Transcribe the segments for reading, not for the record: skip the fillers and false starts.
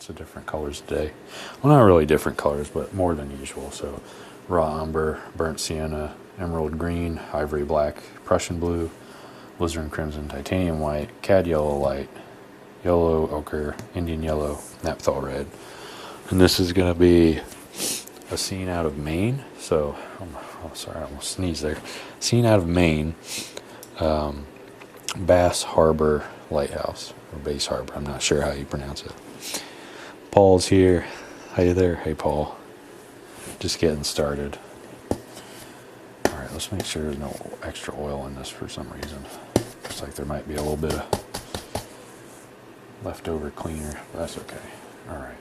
lots of different colors today. Well, not really different colors, but more than usual. So raw umber, burnt sienna, emerald green, ivory black, Prussian blue, alizarin crimson, titanium white, cad yellow light, yellow ochre, Indian yellow, naphthol red. And this is going to be a scene out of Maine. So, oh sorry, I almost sneezed there. Scene out of Maine, Bass Harbor Lighthouse, or Bass Harbor. I'm not sure how you pronounce it. Paul's here. Hey there. Hey, Paul. Just getting started. All right, let's make sure there's no extra oil in this for some reason. Looks like there might be a little bit of leftover cleaner, but that's okay. All right.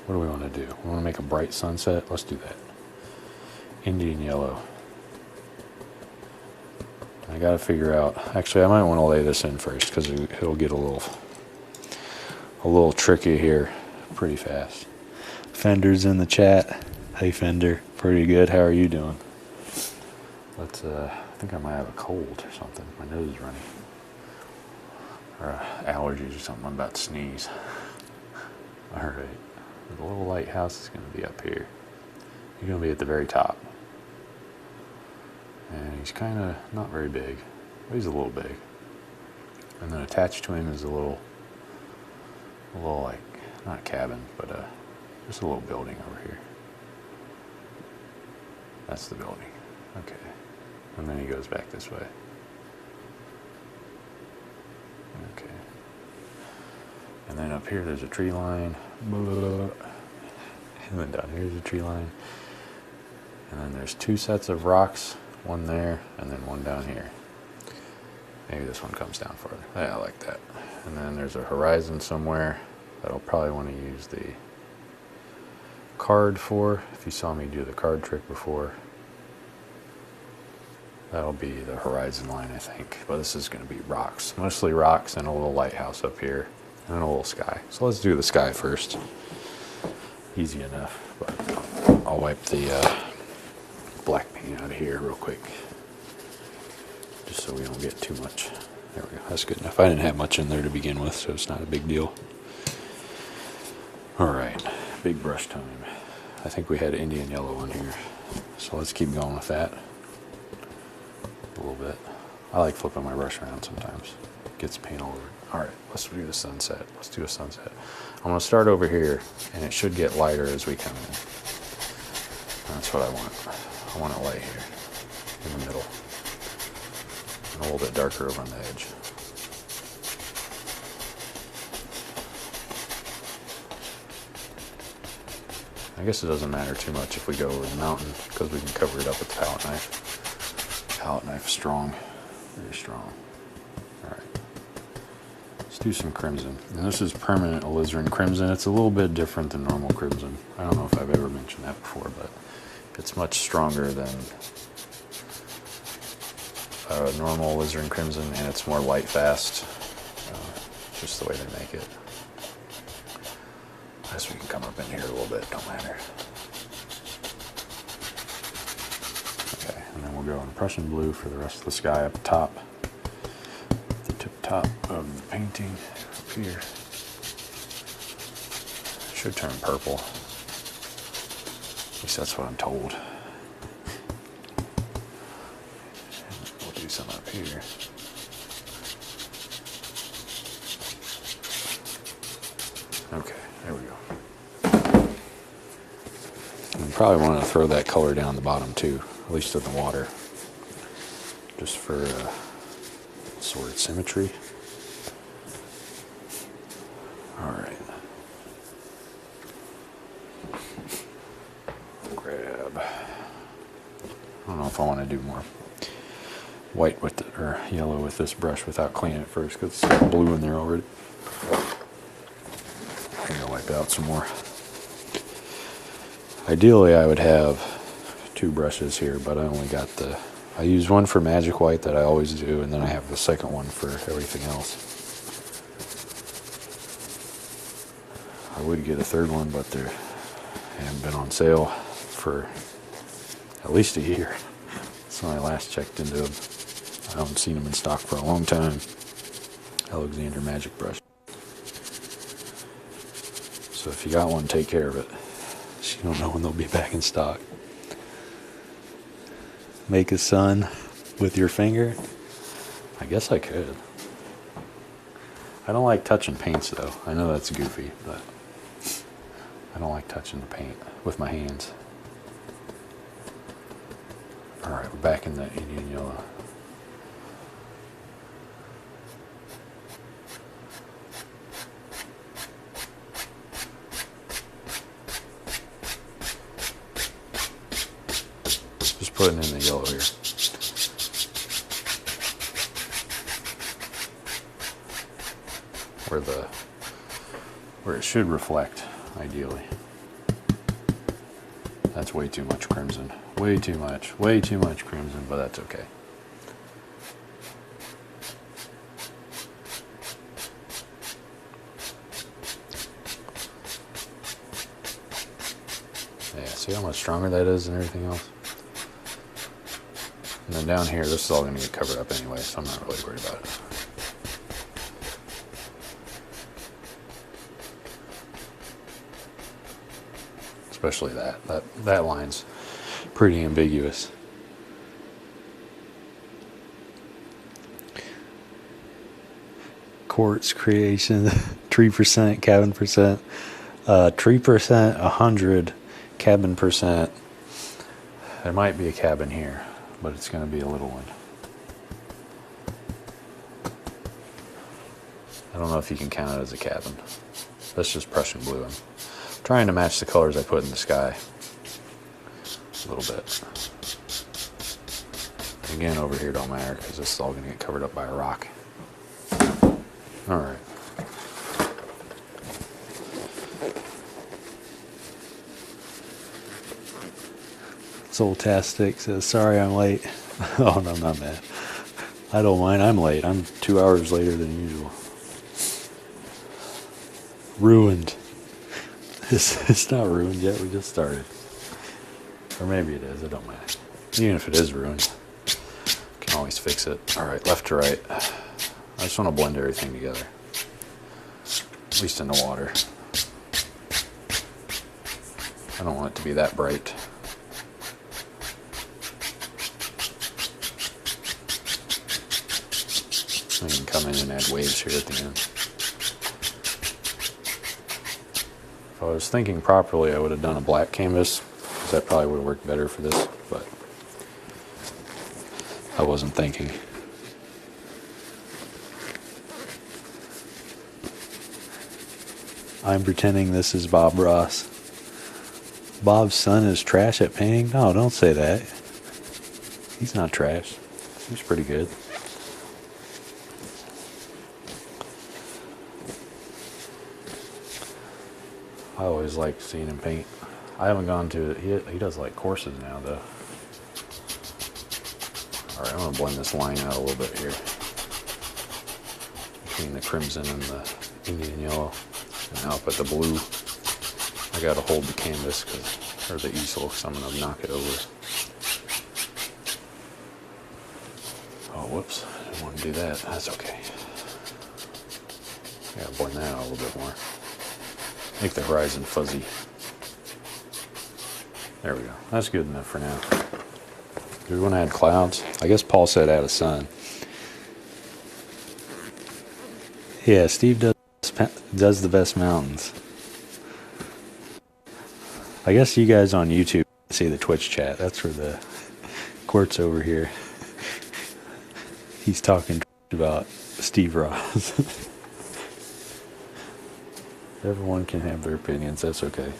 What do we want to do? We want to make a bright sunset. Let's do that. Indian yellow. I got to figure out. Actually, I might want to lay this in first because it'll get a little tricky here pretty fast. Fender's in the chat. Hey, Fender. Pretty good. How are you doing? Let's. I think I might have a cold or something. My nose is running, or allergies or something. I'm about to sneeze. All right. The little lighthouse is going to be up here. You're going to be at the very top. And he's kind of not very big, but he's a little big. And then attached to him is a little like, not cabin, but just a little building over here. That's the building. Okay. And then he goes back this way. Okay. And then up here there's a tree line. And then down here's a tree line. And then there's two sets of rocks, one there and then one down here. Maybe this one comes down farther. Yeah, I like that. And then there's a horizon somewhere that I'll probably want to use the card for. If you saw me do the card trick before, that'll be the horizon line, I think. But this is going to be rocks, mostly rocks, and a little lighthouse up here and a little sky. So let's do the sky first. Easy enough, but I'll wipe the black paint out of here real quick, just so we don't get too much. There we go. That's good enough. I didn't have much in there to begin with, so it's not a big deal. All right, big brush time. I think we had Indian yellow on here, so let's keep going with that a little bit. I like flipping my brush around sometimes. It gets paint all over. All right, let's do the sunset. Let's do a sunset. I'm going to start over here, and it should get lighter as we come in. That's what I want. I want it light here in the middle, and a little bit darker over on the edge. I guess it doesn't matter too much if we go over the mountain because we can cover it up with the palette knife. Palette knife is strong, very strong. All right, let's do some crimson. And this is permanent alizarin crimson. It's a little bit different than normal crimson. I don't know if I've ever mentioned that before, but it's much stronger than normal alizarin crimson, and it's more light fast. Just the way they make it. I guess we can come up in here a little bit, don't matter. Okay, and then we'll go in Prussian blue for the rest of the sky up top. The tip top of the painting up here. Should turn purple. At least that's what I'm told. And we'll do some up here. Okay, there we go. And probably want to throw that color down the bottom too, at least in the water, just for sort of symmetry. All right. Grab. I don't know if I want to do more white with it or yellow with this brush without cleaning it first because it's blue in there already. I'm gonna wipe out some more. Ideally, I would have two brushes here, but I only got I use one for magic white that I always do, and then I have the second one for everything else. I would get a third one, but they haven't been on sale for at least a year. That's when I last checked into them. I haven't seen them in stock for a long time. Alexander Magic Brush. So if you got one, take care of it. You don't know when they'll be back in stock. Make a sun with your finger? I guess I could. I don't like touching paints though. I know that's goofy, but I don't like touching the paint with my hands. Alright, we're back in the Indian yellow. Just putting in the yellow here. Where it should reflect, ideally. That's way too much crimson. Way too much crimson, but that's okay. Yeah, see how much stronger that is than everything else? And then down here, this is all going to get covered up anyway, so I'm not really worried about it. Especially that line's pretty ambiguous. Quartz creation, 3% cabin percent, 3%, 100 cabin percent. There might be a cabin here, but it's going to be a little one. I don't know if you can count it as a cabin. That's just Prussian blue. I'm trying to match the colors I put in the sky a little bit. Again, over here don't matter because this is all going to get covered up by a rock. All right. Soultastic says, sorry I'm late. Oh, no, I'm not mad. I don't mind. I'm late. I'm 2 hours later than usual. Ruined. It's not ruined yet. We just started. Or maybe it is. It don't matter. Even if it is ruined, can always fix it. All right, left to right. I just want to blend everything together. At least in the water. I don't want it to be that bright. I can come in and add waves here at the end. If I was thinking properly, I would have done a black canvas, because that probably would have worked better for this, but I wasn't thinking. I'm pretending this is Bob Ross. Bob's son is trash at painting? No, don't say that. He's not trash. He's pretty good. I always like seeing him paint. I haven't gone to it. He does like courses now though. Alright, I'm going to blend this line out a little bit here. Between the crimson and the Indian yellow. And now I'll put the blue. I got to hold the canvas, or the easel, because I'm going to knock it over. Oh, whoops. I didn't want to do that. That's okay. I got to blend that out a little bit more. Make the horizon fuzzy. There we go. That's good enough for now. Do we want to add clouds? I guess Paul said add a sun. Yeah, Steve does the best mountains. I guess you guys on YouTube see the Twitch chat. That's where the Quartz over here. He's talking about Steve Ross. Everyone can have their opinions. That's okay.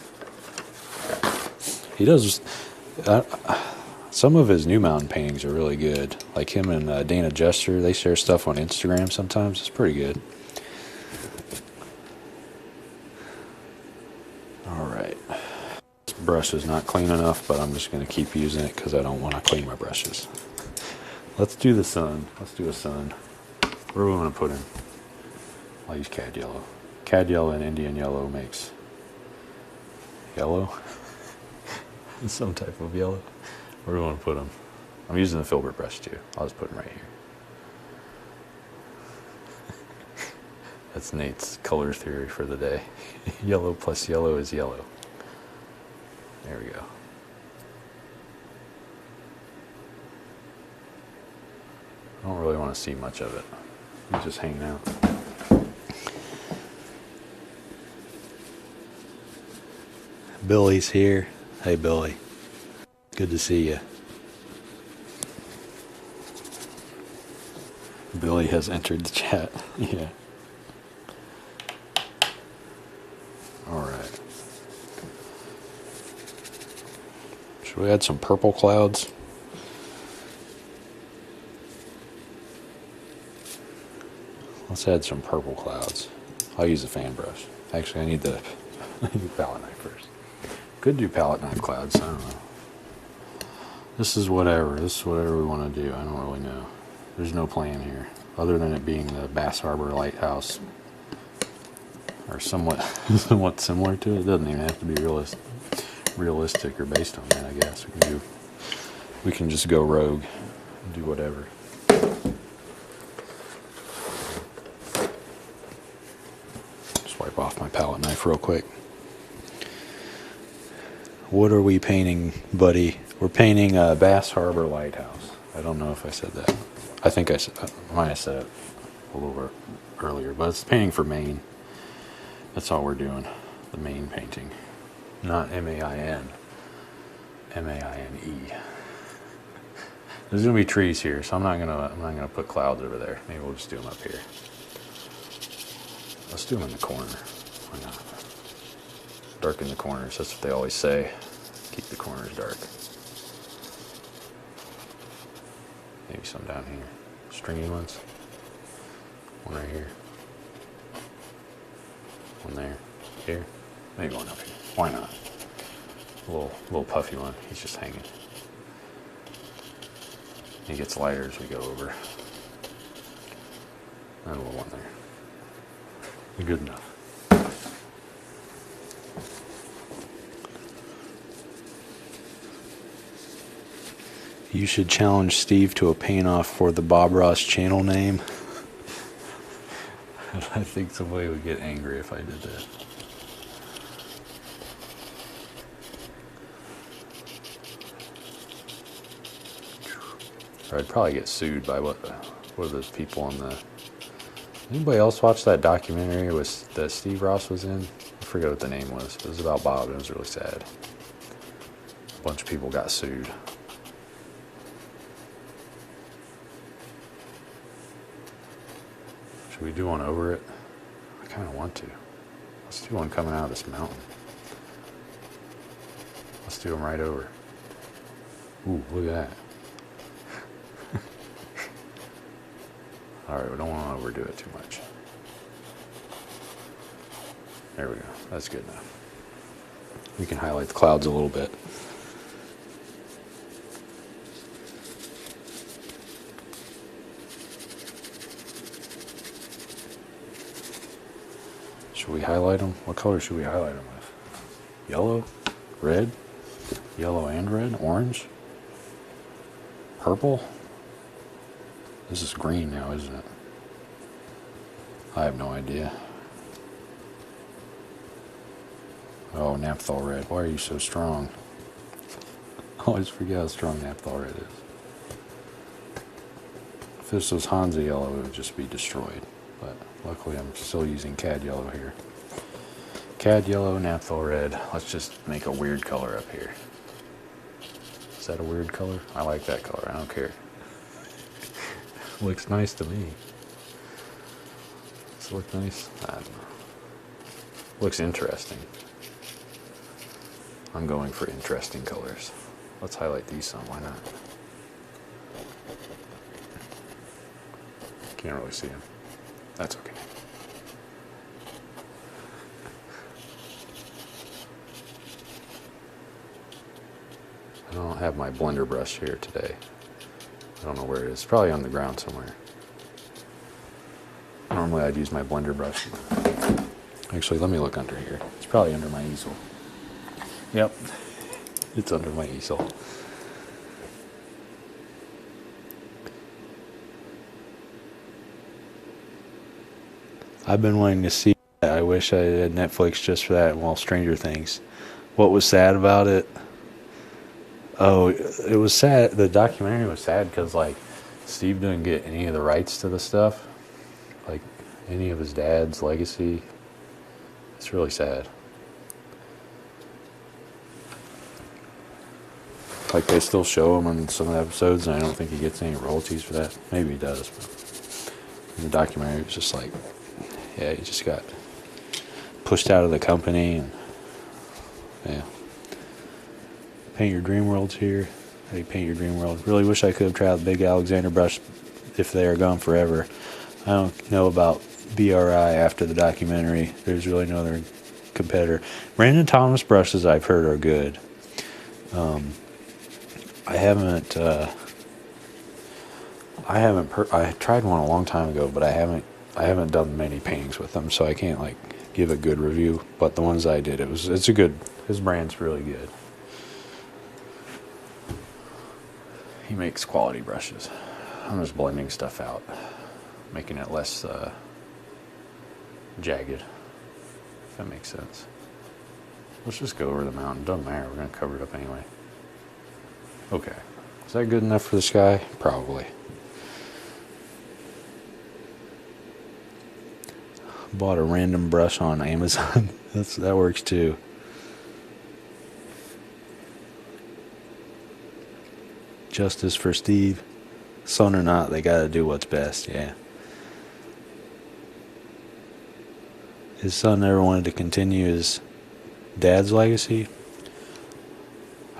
He does. Some of his new mountain paintings are really good. Like him and Dana Jester, they share stuff on Instagram sometimes. It's pretty good. All right. This brush is not clean enough, but I'm just going to keep using it because I don't want to clean my brushes. Let's do the sun. Let's do a sun. Where do we want to put him? I'll use cad yellow. Cad yellow and Indian yellow makes yellow. Some type of yellow. Where do we want to put them? I'm using the filbert brush too. I'll just put them right here. That's Nate's color theory for the day. Yellow plus yellow is yellow. There we go. I don't really want to see much of it. He's just hanging out. Billy's here. Hey, Billy. Good to see you. Billy has entered the chat. Yeah. All right. Should we add some purple clouds? Let's add some purple clouds. I'll use a fan brush. Actually, I need the palette knife first. Could do palette knife clouds. I don't know. This is whatever. This is whatever we want to do. I don't really know. There's no plan here, other than it being the Bass Harbor Lighthouse, or somewhat similar to it. It doesn't even have to be realistic or based on that. I guess we can just go rogue and do whatever. Just wipe off my palette knife real quick. What are we painting, buddy? We're painting Bass Harbor Lighthouse. I don't know if I said that. I think I might have said it a little bit earlier, but it's painting for Maine. That's all we're doing. The Maine painting, not M-A-I-N. M-A-I-N-E. There's gonna be trees here, so I'm not gonna put clouds over there. Maybe we'll just do them up here. Let's do them in the corner. Why not? Darken the corners. That's what they always say. Keep the corners dark. Maybe some down here. Stringy ones. One right here. One there. Here. Maybe one up here. Why not? A little puffy one. He's just hanging. He gets lighter as we go over. And a little one there. Good enough. You should challenge Steve to a paint-off for the Bob Ross channel name. I think somebody would get angry if I did that. Or I'd probably get sued by what are those people on the... Anybody else watch that documentary that Steve Ross was in? I forget what the name was. It was about Bob. It was really sad. A bunch of people got sued. Should we do one over it? I kind of want to. Let's do one coming out of this mountain. Let's do them right over. Ooh, look at that. Alright, we don't want to overdo it too much. There we go. That's good enough. We can highlight the clouds a little bit. Should we highlight them? What color should we highlight them with? Yellow? Red? Yellow and red? Orange? Purple? This is green now, isn't it? I have no idea. Oh, naphthol red. Why are you so strong? I always forget how strong naphthol red is. If this was Hansa yellow, it would just be destroyed. But luckily I'm still using cad yellow here. Cad yellow, naphthol red. Let's just make a weird color up here. Is that a weird color? I like that color. I don't care. Looks nice to me. Does it look nice? I don't know. Looks interesting. I'm going for interesting colors. Let's highlight these some. Why not? Can't really see them. That's okay. I don't have my blender brush here today. I don't know where it is. It's probably on the ground somewhere. Normally I'd use my blender brush. Actually, let me look under here. It's probably under my easel. Yep. It's under my easel. I've been wanting to see that. I wish I had Netflix just for that. Well, Stranger Things. What was sad about it? Oh, it was sad. The documentary was sad because, like, Steve didn't get any of the rights to the stuff. Like, any of his dad's legacy. It's really sad. Like, they still show him on some of the episodes, and I don't think he gets any royalties for that. Maybe he does, but in the documentary, it was just like, yeah, he just got pushed out of the company, and yeah. Paint Your Dream World's here. Hey, Paint Your Dream World. Really wish I could have tried the Big Alexander brush if they are gone forever. I don't know about BRI after the documentary. There's really no other competitor. Brandon Thomas brushes I've heard are good. I tried one a long time ago, but I haven't done many paintings with them, so I can't like give a good review. But the ones I did, it's a good. His brand's really good. He makes quality brushes. I'm just blending stuff out, making it less jagged, if that makes sense. Let's just go over the mountain. Doesn't matter. We're going to cover it up anyway. Okay. Is that good enough for the sky? Probably. Bought a random brush on Amazon. That works too. Justice for Steve. Son or not, they gotta do what's best, yeah. His son never wanted to continue his dad's legacy.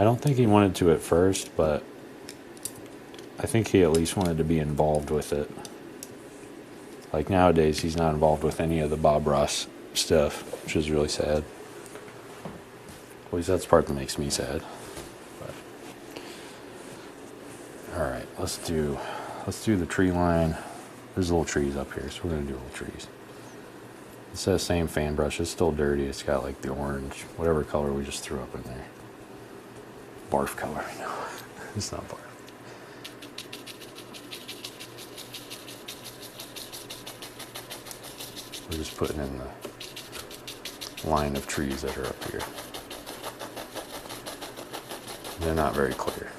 I don't think he wanted to at first, but I think he at least wanted to be involved with it. Like nowadays, he's not involved with any of the Bob Ross stuff, which is really sad. At least that's the part that makes me sad. All right, let's do the tree line. There's little trees up here, so we're gonna do little trees. It's that same fan brush. It's still dirty. It's got like the orange, whatever color we just threw up in there. Barf color. No, it's not barf. We're just putting in the line of trees that are up here. They're not very clear.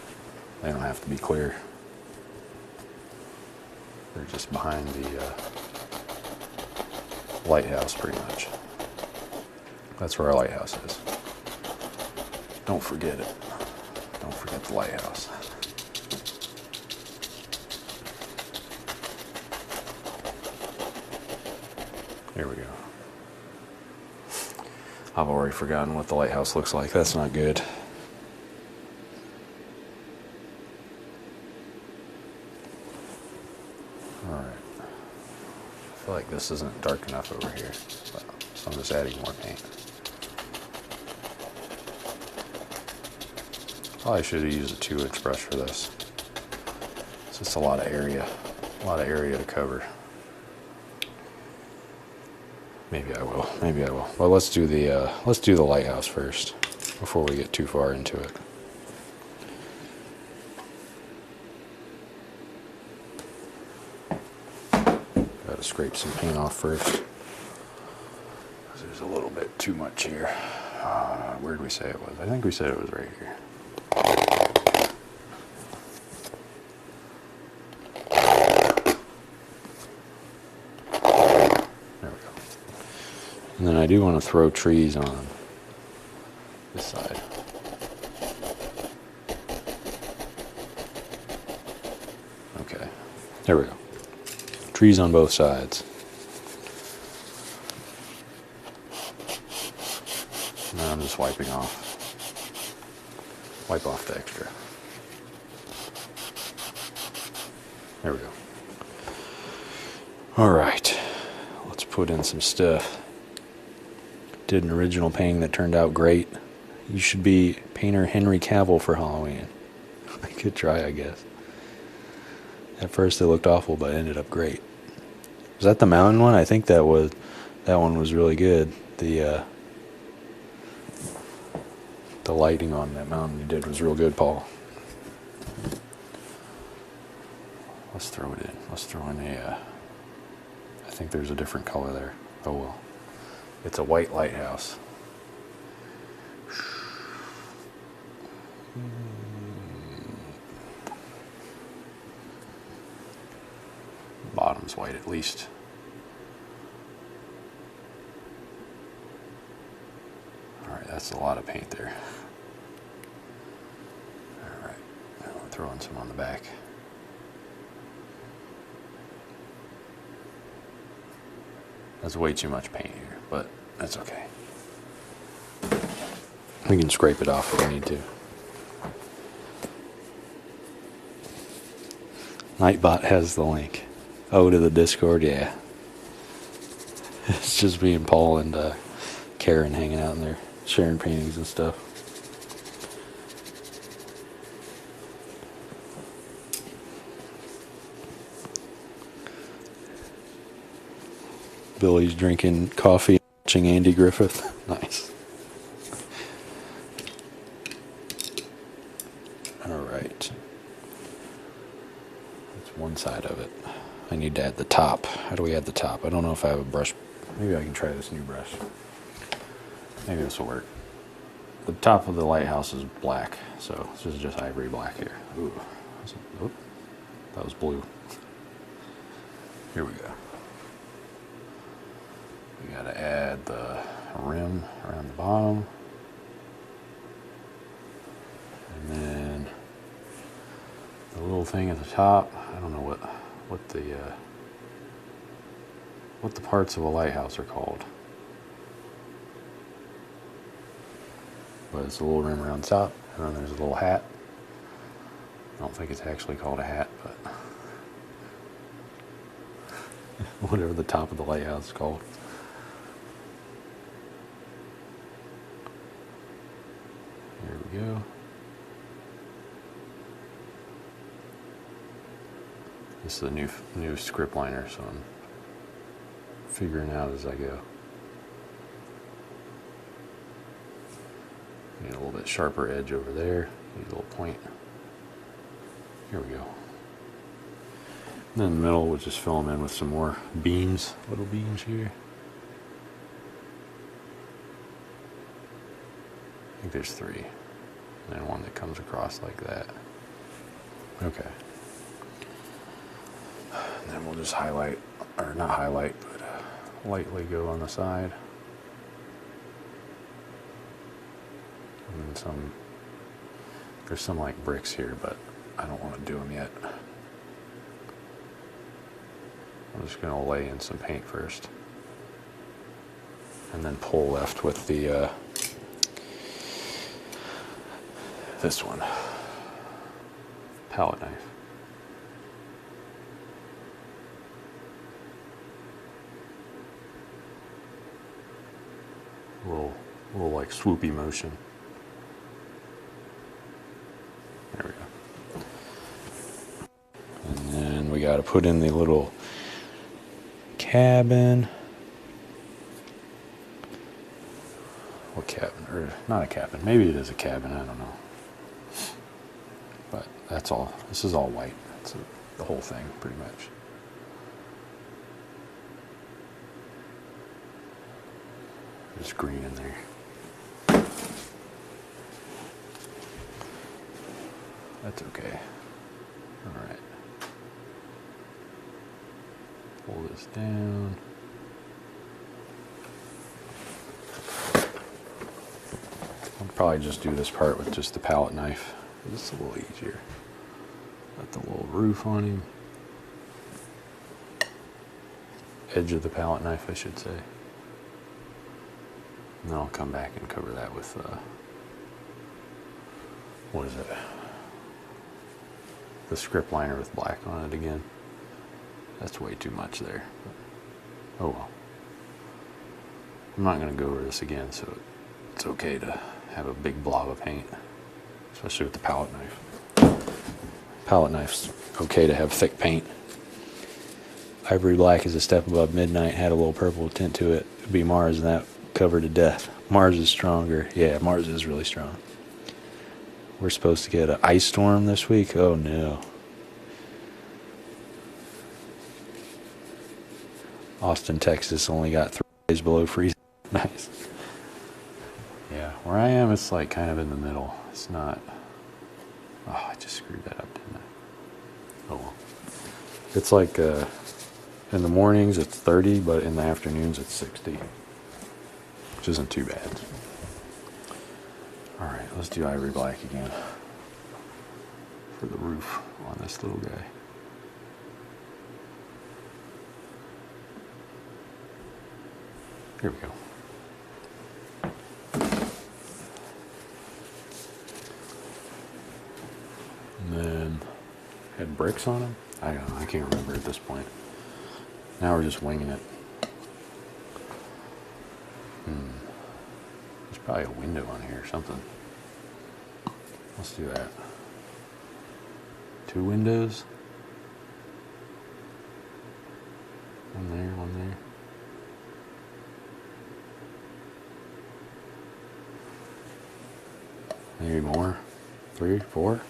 They don't have to be clear. They're just behind the lighthouse, pretty much. That's where our lighthouse is. Don't forget it. Don't forget the lighthouse. Here we go. I've already forgotten what the lighthouse looks like. That's not good. I feel like this isn't dark enough over here, so I'm just adding more paint. Probably should have used a 2-inch brush for this. It's just a lot of area to cover. Maybe I will. Well, let's do the lighthouse first before we get too far into it. Scrape some paint off first. There's a little bit too much here. Where did we say it was? I think we said it was right here. There we go. And then I do want to throw trees on this side. Okay. There we go. Trees on both sides. Now I'm just wiping off. Wipe off the extra. There we go. All right. Let's put in some stuff. Did an original painting that turned out great. You should be painter Henry Cavill for Halloween. I could try, I guess. At first it looked awful, but it ended up great. Was that the mountain one? I think that one was really good. The lighting on that mountain you did was real good, Paul. Let's throw it in. Let's throw in I think there's a different color there. Oh well. It's a white lighthouse. Bottom's white at least. Alright, that's a lot of paint there. Alright, now we're throwing some on the back. That's way too much paint here, but that's okay. We can scrape it off if we need to. Nightbot has the link. Oh, to the Discord, yeah. It's just me and Paul and Karen hanging out in there, sharing paintings and stuff. Billy's drinking coffee, watching Andy Griffith. Nice. Alright. That's one side of it. I need to add the top. How do we add the top? I don't know if I have a brush. Maybe I can try this new brush. Maybe this will work. The top of the lighthouse is black, so this is just ivory black here. Ooh. Oop. That was blue. Here we go. We gotta add the rim around the bottom. And then the little thing at the top. I don't know what the parts of a lighthouse are called. But it's a little rim around the top, and then there's a little hat. I don't think it's actually called a hat, but whatever the top of the lighthouse is called. There we go. This is a new script liner, so I'm figuring out as I go. Need a little bit sharper edge over there. Need a little point. Here we go. And then in the middle, we'll just fill them in with some more beams, little beams here. I think there's 3. And then one that comes across like that. Okay. And then we'll just highlight, or not highlight, but lightly go on the side. And then there's some like bricks here, but I don't want to do them yet. I'm just going to lay in some paint first. And then pull left with the, this one, palette knife. A little like swoopy motion. There we go. And then we got to put in the little cabin. What cabin? Or not a cabin. Maybe it is a cabin. I don't know. But that's all. This is all white. That's the whole thing, pretty much. There's green in there. That's okay. All right. Pull this down. I'll probably just do this part with just the palette knife. It's a little easier. Got the little roof on him. Edge of the palette knife, I should say. And then I'll come back and cover that with, what is it? The script liner with black on it again. That's way too much there. But, oh well. I'm not going to go over this again, so it's okay to have a big blob of paint, especially with the palette knife. Palette knife's okay to have thick paint. Ivory black is a step above midnight, had a little purple tint to it. It'd be Mars, and that covered to death. Mars is stronger. Yeah, Mars is really strong. We're supposed to get an ice storm this week. Oh no. Austin, Texas only got 3 Is below freezing. Nice. Yeah, where I am, it's like kind of in the middle. It's not. Oh, I just screwed that up, didn't I? Oh well. It's like in the mornings it's 30, but in the afternoons it's 60, which isn't too bad. All right, let's do ivory black again for the roof on this little guy. Here we go. And then had bricks on them. I don't know, I can't remember at this point. Now we're just winging it. There's probably a window on here or something. Let's do that. 2 windows. One there, one there. Maybe more. 3, 4.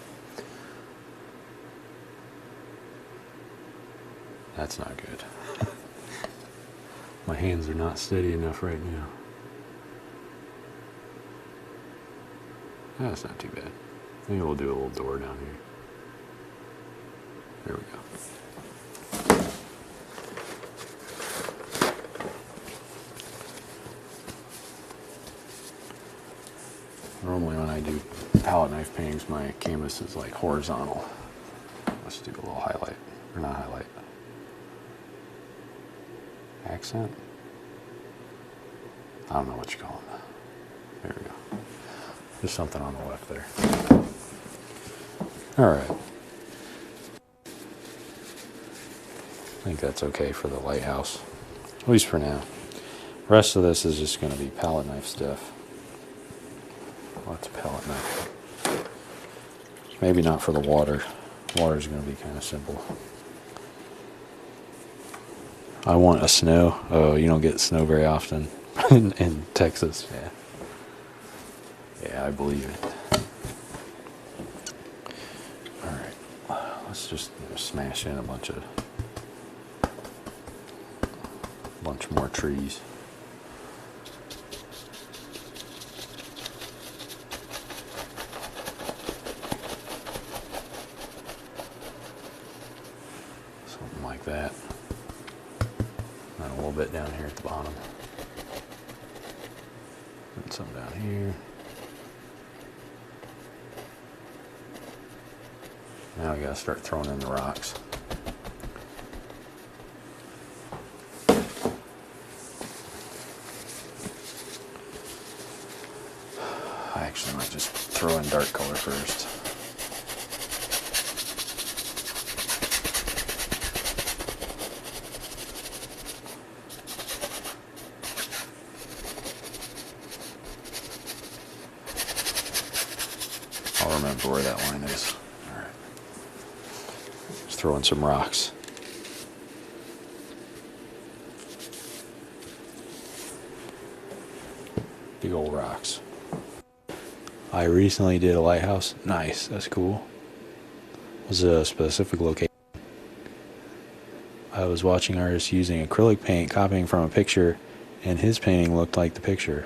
That's not good. My hands are not steady enough right now. That's not too bad. Maybe we'll do a little door down here. There we go. Normally when I do palette knife paintings, my canvas is like horizontal. Let's do a little highlight, or not highlight. Accent? I don't know what you call it. There we go. There's something on the left there. All right. I think that's okay for the lighthouse, at least for now. The rest of this is just going to be palette knife stuff. Lots of palette knife. Maybe not for the water. Water's going to be kind of simple. I want a snow. Oh, you don't get snow very often in Texas. Yeah. Yeah, I believe it. All right. Let's just smash in a bunch more trees. Something like that. And a little bit down here at the bottom. And some down here. Now we gotta start throwing in the rocks. I actually might just throw in dark color first. I'll remember where that line is. All right. Just throw in some rocks. Big old rocks. I recently did a lighthouse. Nice, that's cool. Was a specific location. I was watching artists using acrylic paint, copying from a picture, and his painting looked like the picture.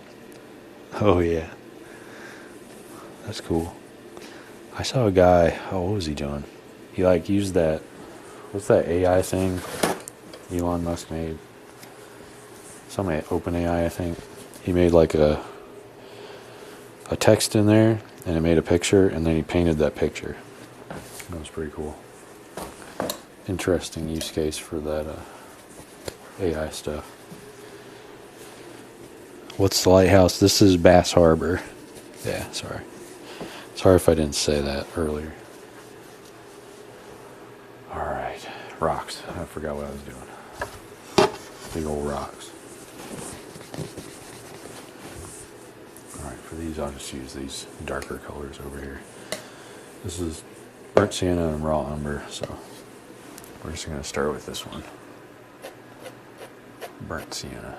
Oh yeah. That's cool. I saw a guy, what was he doing? He like used that, what's that AI thing Elon Musk made? Somebody at OpenAI, I think. He made like a text in there, and it made a picture, and then he painted that picture. That was pretty cool. Interesting use case for that AI stuff. What's the lighthouse? This is Bass Harbor. Yeah, sorry. Sorry if I didn't say that earlier. Alright, rocks. I forgot what I was doing. Big old rocks. Alright, for these I'll just use these darker colors over here. This is burnt sienna and raw umber, so we're just going to start with this one. Burnt sienna.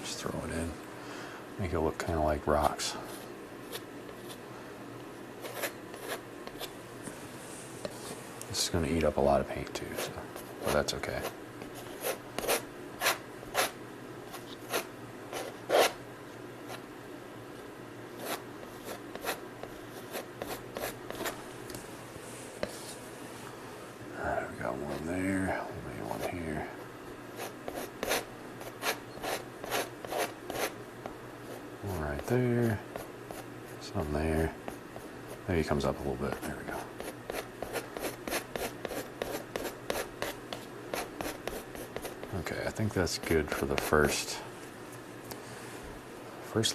Just throw it in. Make it look kind of like like rocks. This is going to eat up a lot of paint too, so, but that's okay. Alright, we got one there, maybe one here. One right there, some there. Maybe it comes up a little bit. There we go. Okay, I think that's good for the first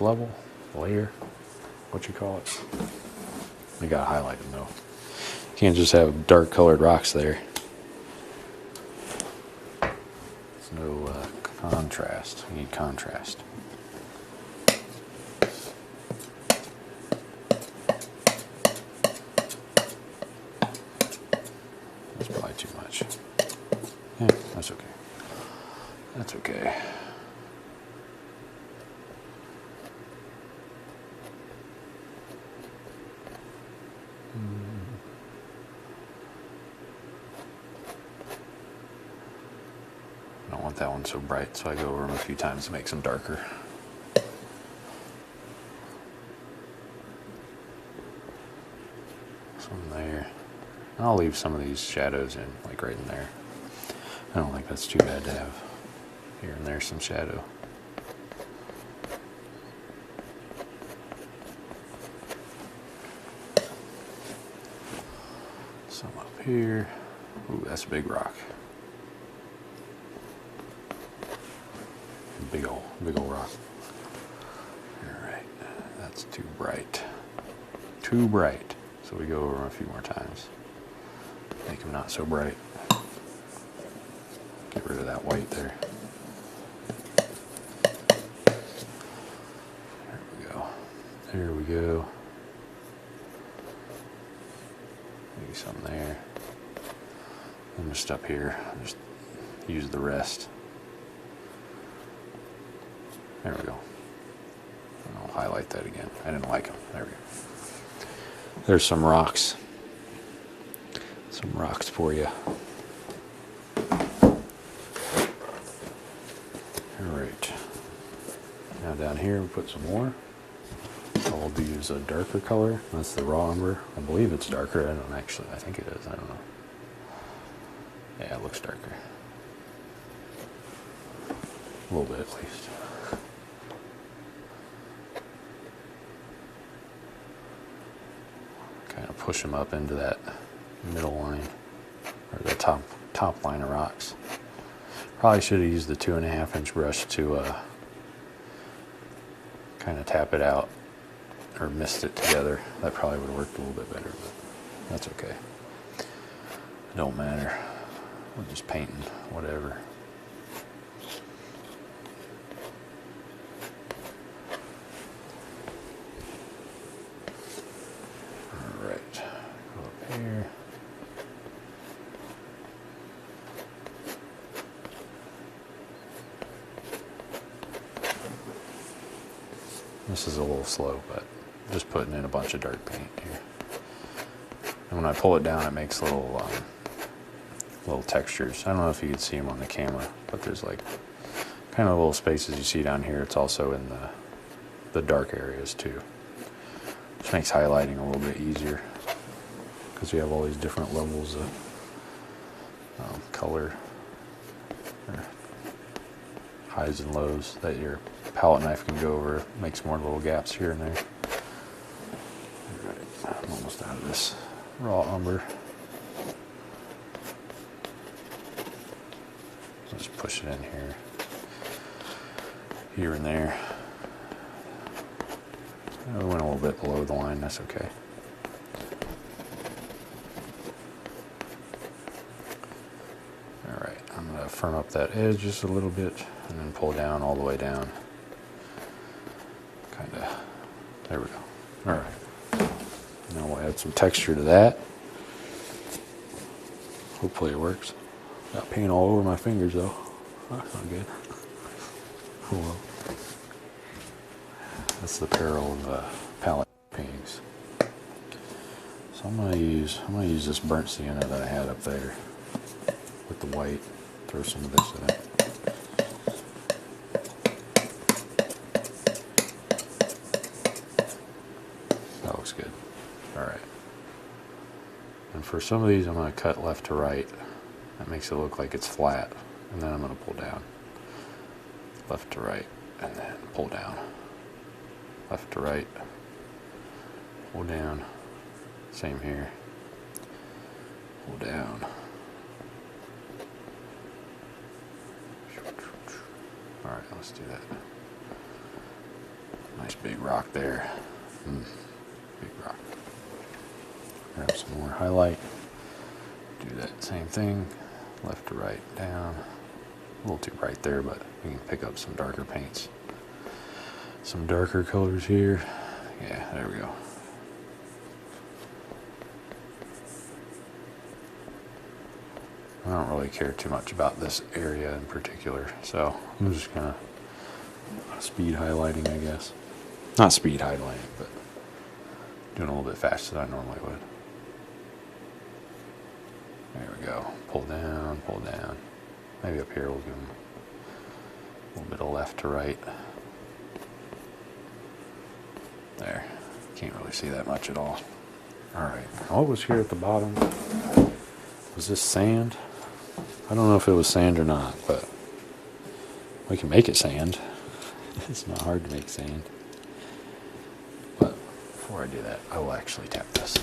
level, layer, what you call it. You gotta highlight them though. You can't just have dark colored rocks there. There's no contrast. You need contrast. That's probably too much. Yeah, that's okay. That's okay. I don't want that one so bright, so I go over them a few times to make them darker. Some there. I'll leave some of these shadows in, like right in there. I don't think that's too bad to have here and there some shadow. Some up here. Ooh, that's a big rock. Big old rock. Alright, that's too bright. Too bright. So we go over them a few more times. Make them not so bright. Get rid of that white there. There we go. There we go. Maybe some there. And just up here, just use the rest. There we go. And I'll highlight that again. I didn't like them. There we go. There's some rocks. Some rocks for you. Alright. Now down here we put some more. I'll use a darker color. That's the raw umber. I believe it's darker. I don't actually. I think it is. I don't know. Yeah, it looks darker. A little bit at least. Kind of push them up into that middle line, or the top line of rocks. Probably should have used the 2.5 inch brush to kind of tap it out or mist it together. That probably would have worked a little bit better, but that's okay. It don't matter. We're just painting whatever. Alright, go up here. This is a little slow, but just putting in a bunch of dark paint here. And when I pull it down, it makes little textures. I don't know if you can see them on the camera, but there's like kind of little spaces you see down here. It's also in the dark areas too, which makes highlighting a little bit easier because you have all these different levels of color, or highs and lows that your palette knife can go over. It makes more little gaps here and there. Alright, I'm almost out of this raw umber. I'll just push it in here and there. I went a little bit below the line, that's okay. Alright, I'm going to firm up that edge just a little bit and then pull down all the way down. Kinda, there we go. Alright, now we'll add some texture to that. Hopefully it works. Got paint all over my fingers though. That's not good. Oh well. That's the peril of palette paintings. So I'm gonna use this burnt sienna that I had up there with the white. Throw some of this in it. That looks good. All right. And for some of these, I'm gonna cut left to right. That makes it look like it's flat, and then I'm gonna pull down. Left to right, and then pull down. Left to right, pull down. Same here. Pull down. All right, let's do that. Nice big rock there. Big rock. Grab some more highlight. Do that same thing. Left to right, down. A little too bright there, but we can pick up some darker paints. Some darker colors here. Yeah, there we go. I don't really care too much about this area in particular, so I'm just gonna speed highlighting, I guess. Not speed highlighting, but doing a little bit faster than I normally would. There we go. Pull down, pull down. Maybe up here we'll give them a little bit of left to right. There. Can't really see that much at all. Alright. What was here at the bottom? Was this sand? I don't know if it was sand or not, but we can make it sand. It's not hard to make sand. But before I do that, I will actually tap this.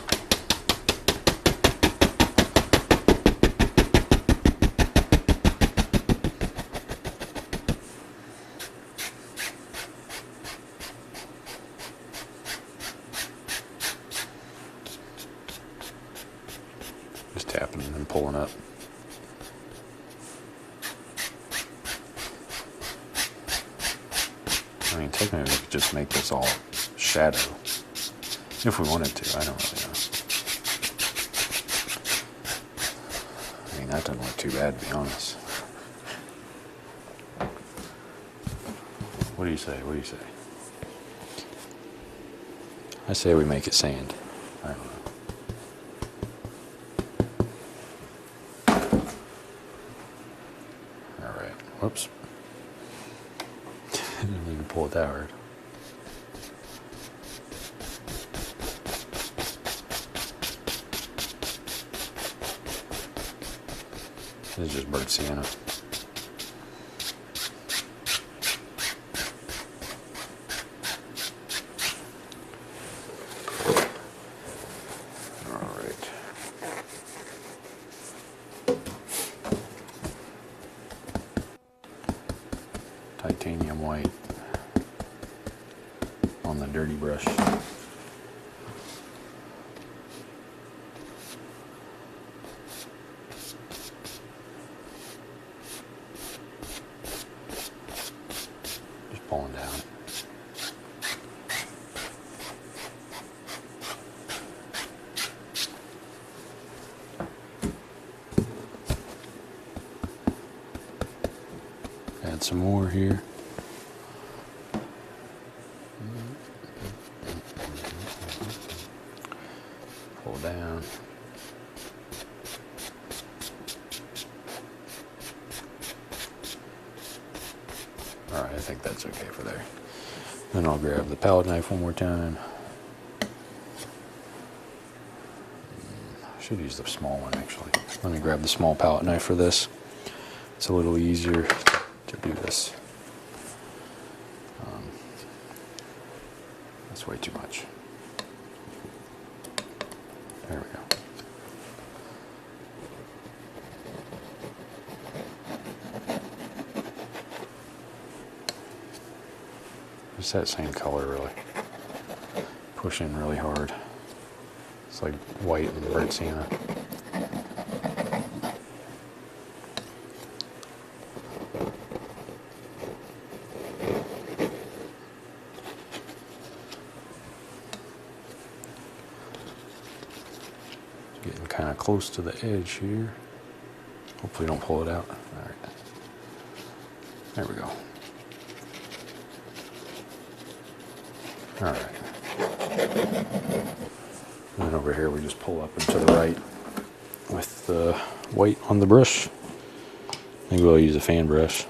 Just tapping and then pulling up. I mean, technically we could just make this all shadow if we wanted to. I don't really know. I mean, that doesn't look too bad, to be honest. What do you say? What do you say? I say we make it sand. I don't know. Whoops. Didn't mean to pull it that hard. This is just burnt sienna. Titanium white on the dirty brush. Just pulling down. Add some more here. Pull down. Alright, I think that's okay for there. Then I'll grab the palette knife one more time. I should use the small one actually. Let me grab the small palette knife for this. It's a little easier to do this. That's way too much. There we go. Just that same color, really. Push in really hard. It's like white and burnt sienna. Getting kind of close to the edge here. Hopefully don't pull it out. All right. There we go. All right. And then over here we just pull up and to the right with the white on the brush. Maybe we'll use a fan brush.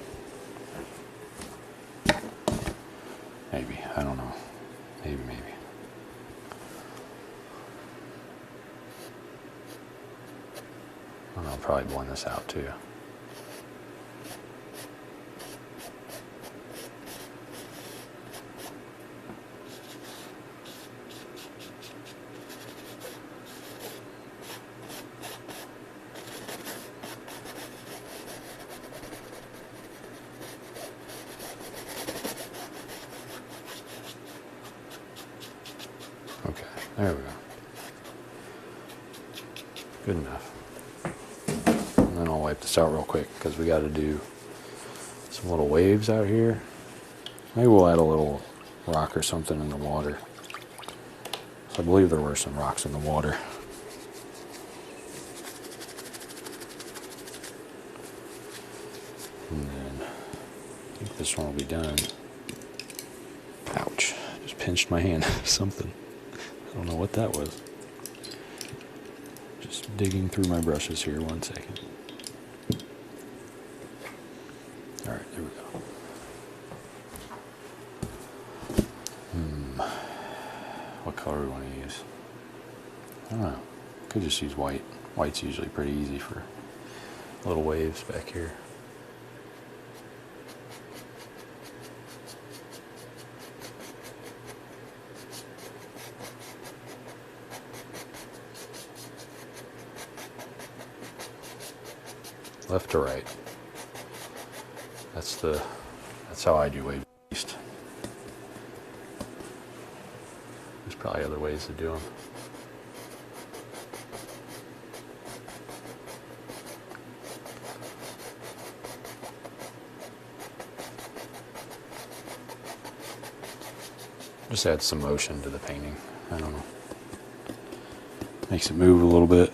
Maybe, I don't know. Maybe. And I'll probably blend this out too. Okay, there we go. Good enough. And then I'll wipe this out real quick because we got to do some little waves out here. Maybe we'll add a little rock or something in the water. So I believe there were some rocks in the water. And then I think this one will be done. Ouch, just pinched my hand. Something. I don't know what that was. Just digging through my brushes here, 1 second. Alright, there we go. What color do we want to use? I don't know. Could just use white. White's usually pretty easy for little waves back here. Left to right. That's how I do waves. There's probably other ways to do them. Just add some motion to the painting. I don't know. Makes it move a little bit.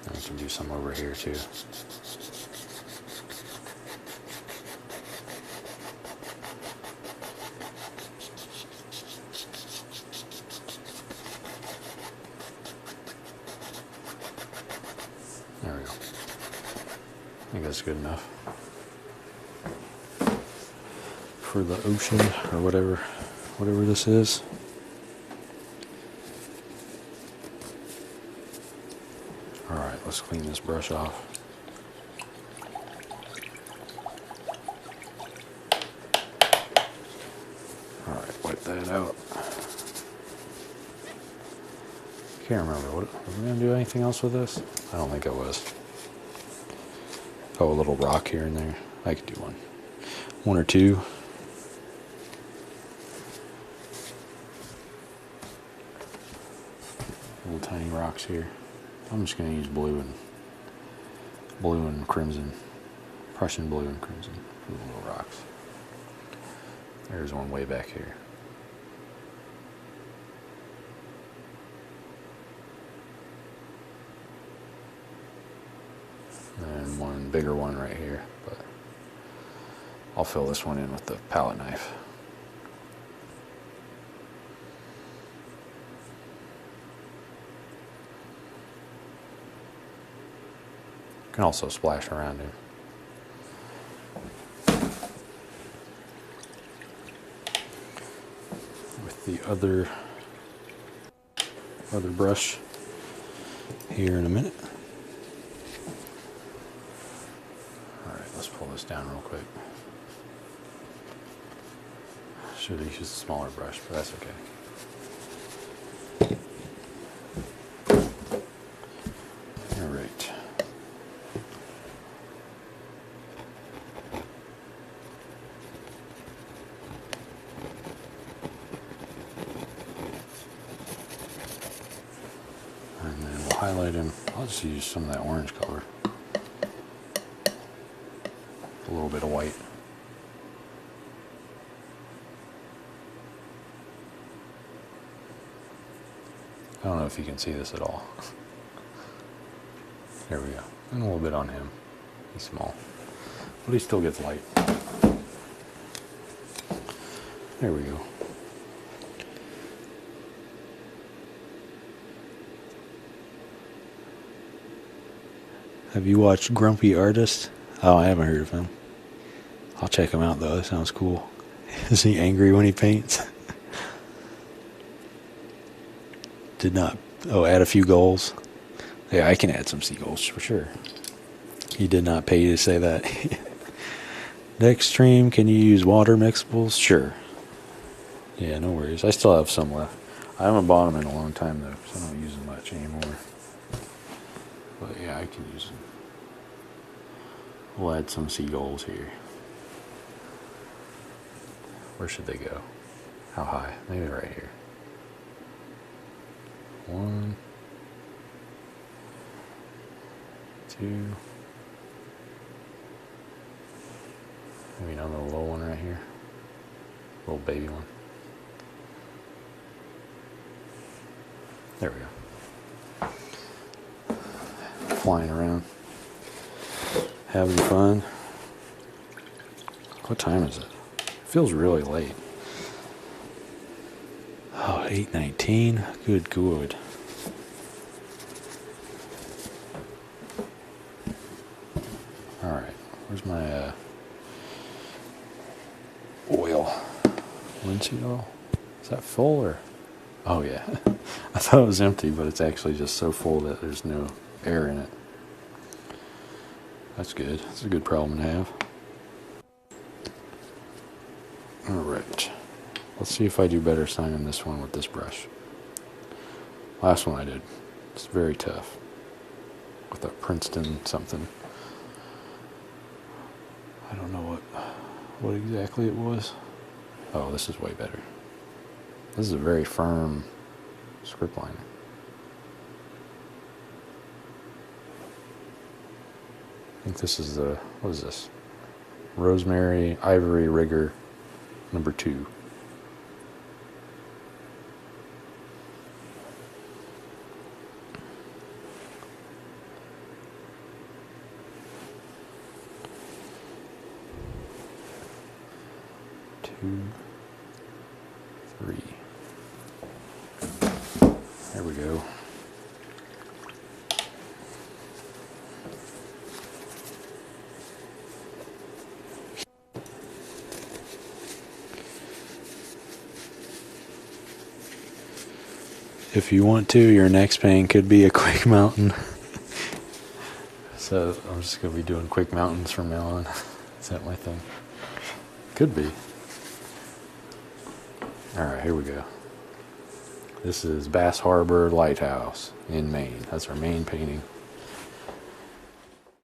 And we can do some over here too. There we go. I think that's good enough for the ocean or whatever this is. All right, let's clean this brush off. All right, wipe that out. Can't remember. Were we gonna do anything else with this? I don't think I was. Oh, a little rock here and there. I could do one or two. Little tiny rocks here. I'm just gonna use blue and crimson, Prussian blue and crimson for the little rocks. There's one way back here. And one bigger one right here, but I'll fill this one in with the palette knife. You can also splash around here. With the other brush here in a minute. Let's pull this down real quick. Should have used a smaller brush, but that's okay. All right. And then we'll highlight him. I'll just use some of that orange color. a little bit of white. I don't know if you can see this at all. There we go. And a little bit on him. He's small, but he still gets light. There we go. Have you watched Grumpy Artist? Oh, I haven't heard of him. I'll check him out though. That sounds cool. Is he angry when he paints? Did not. Oh, add a few goals. Yeah, I can add some seagulls for sure. He did not pay you to say that. Next stream, can you use water mixables? Sure. Yeah, no worries. I still have some left. I haven't bought them in a long time though, so I don't use them much anymore. But yeah, I can use them. We'll add some seagulls here. Where should they go? How high? Maybe right here. 1, 2. Maybe another little one right here. Little baby one. There we go. Flying around. Having fun. What time is it? It feels really late. Oh, 8:19. Good. Alright. Where's my oil? Linseed oil? Is that full or? Oh yeah. I thought it was empty, but it's actually just so full that there's no air in it. That's good. That's a good problem to have. Alright. Let's see if I do better signing this one with this brush. Last one I did. It's very tough. With a Princeton something. I don't know what exactly it was. Oh, this is way better. This is a very firm script liner. I think this is the, what is this? Rosemary Ivory Rigger number 2. There we go. If you want to, your next paint could be a quick mountain. So I'm just going to be doing quick mountains from now on. Is that my thing? Could be. Alright, here we go. This is Bass Harbor Lighthouse in Maine. That's our Maine painting.